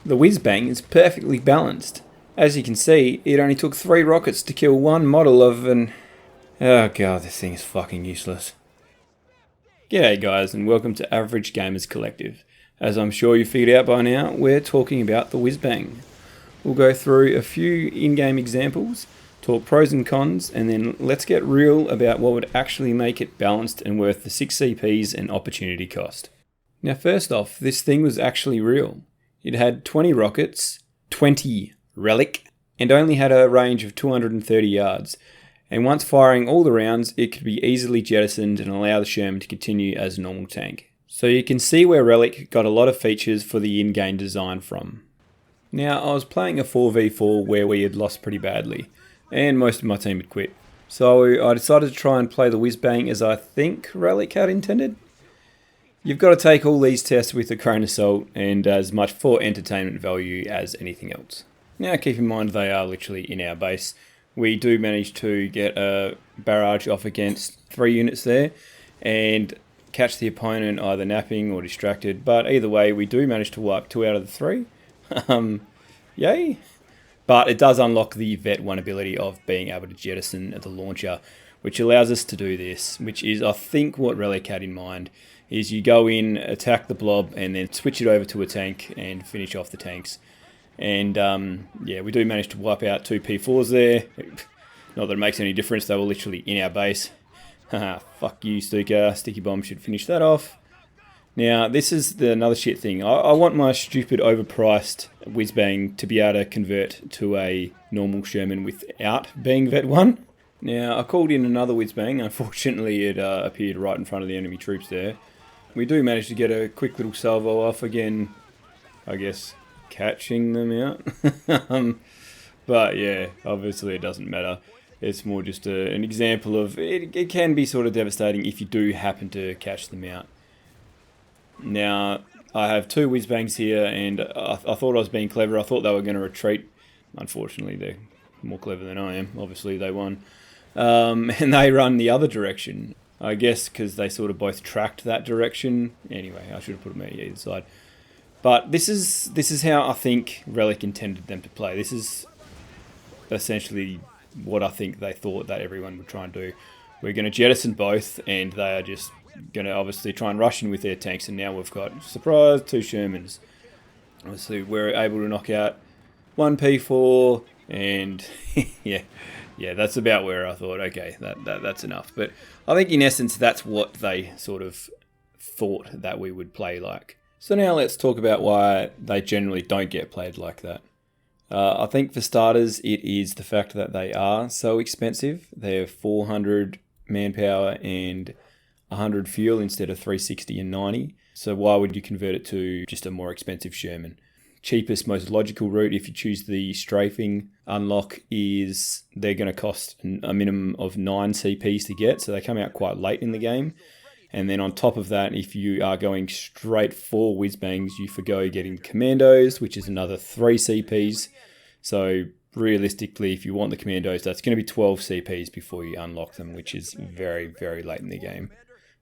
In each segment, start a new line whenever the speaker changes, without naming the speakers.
The Wizbang is perfectly balanced. As you can see, it only took 3 rockets to kill one model of an... Oh god, this thing is fucking useless. G'day guys, and welcome to Average Gamers Collective. As I'm sure you figured out by now, we're talking about the Wizbang. We'll go through a few in-game examples, talk pros and cons, and then let's get real about what would actually make it balanced and worth the 6 CPs and opportunity cost. Now first off, this thing was actually real. It had 20 rockets, 20 relic, and only had a range of 230 yards. And once firing all the rounds, it could be easily jettisoned and allow the Sherman to continue as a normal tank. So you can see where Relic got a lot of features for the in-game design from. Now, I was playing a 4v4 where we had lost pretty badly, and most of my team had quit. So I decided to try and play the Wizbang as I think Relic had intended. You've got to take all these tests with a grain of salt and as much for entertainment value as anything else. Now keep in mind they are literally in our base. We do manage to get a barrage off against 3 units there and catch the opponent either napping or distracted, but either way we do manage to wipe 2 out of the 3. Yay! But it does unlock the Vet 1 ability of being able to jettison the launcher, which allows us to do this, which is I think what Relic had in mind, is you go in, attack the blob, and then switch it over to a tank and finish off the tanks. And yeah, we do manage to wipe out 2 P4s there. Not that it makes any difference, they were literally in our base. Haha, fuck you, Stuka. Sticky Bomb should finish that off. Now, this is another shit thing. I want my stupid overpriced Wizbang to be able to convert to a normal Sherman without being Vet 1. Now, I called in another Wizbang. Unfortunately, it appeared right in front of the enemy troops there. We do manage to get a quick little salvo off again, I guess, catching them out. But yeah, obviously it doesn't matter. It's more just an example of it can be sort of devastating if you do happen to catch them out. Now, I have 2 Wizbangs here, and I thought I was being clever. I thought they were going to retreat. Unfortunately, they're more clever than I am. Obviously, they won. And they run the other direction. I guess because they sort of both tracked that direction. Anyway, I should have put them at either side. But this is how I think Relic intended them to play. This is essentially what I think they thought that everyone would try and do. We're going to jettison both, and they are just going to obviously try and rush in with their tanks, and now we've got, surprise, 2 Shermans. Obviously, we're able to knock out 1 P4, and yeah, that's about where I thought, okay, that's enough. But I think in essence, that's what they sort of thought that we would play like. So now let's talk about why they generally don't get played like that. I think for starters, it is the fact that they are so expensive. They're 400 manpower and 100 fuel instead of 360 and 90. So why would you convert it to just a more expensive Sherman? Cheapest, most logical route if you choose the strafing unlock is they're going to cost a minimum of 9 CPs to get. So they come out quite late in the game. And then on top of that, if you are going straight for Wizbangs, you forgo getting Commandos, which is another 3 CPs. So realistically, if you want the Commandos, that's going to be 12 CPs before you unlock them, which is very, very late in the game.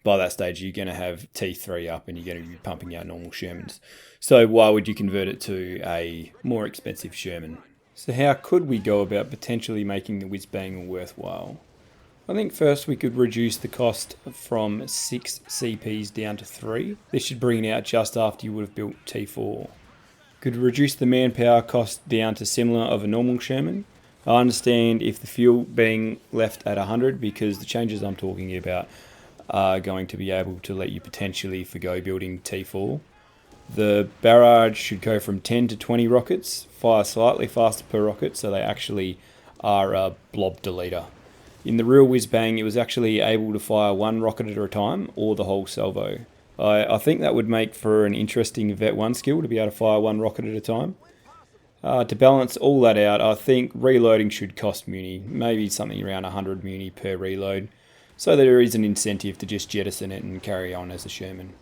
By that stage, you're going to have T3 up and you're going to be pumping out normal Shermans. So why would you convert it to a more expensive Sherman? So how could we go about potentially making the Wizbang worthwhile? I think first we could reduce the cost from 6 CPs down to 3. This should bring it out just after you would have built T4. Could reduce the manpower cost down to similar of a normal Sherman. I understand if the fuel being left at 100 because the changes I'm talking about are going to be able to let you potentially forgo building T4. The barrage should go from 10 to 20 rockets, fire slightly faster per rocket, so they actually are a blob deleter. In the real Wizbang, it was actually able to fire 1 rocket at a time, or the whole salvo. I think that would make for an interesting Vet 1 skill to be able to fire 1 rocket at a time. To balance all that out, I think reloading should cost muni, maybe something around 100 muni per reload, so there is an incentive to just jettison it and carry on as a Sherman.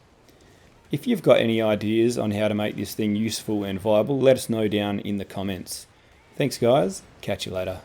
If you've got any ideas on how to make this thing useful and viable, let us know down in the comments. Thanks guys, catch you later.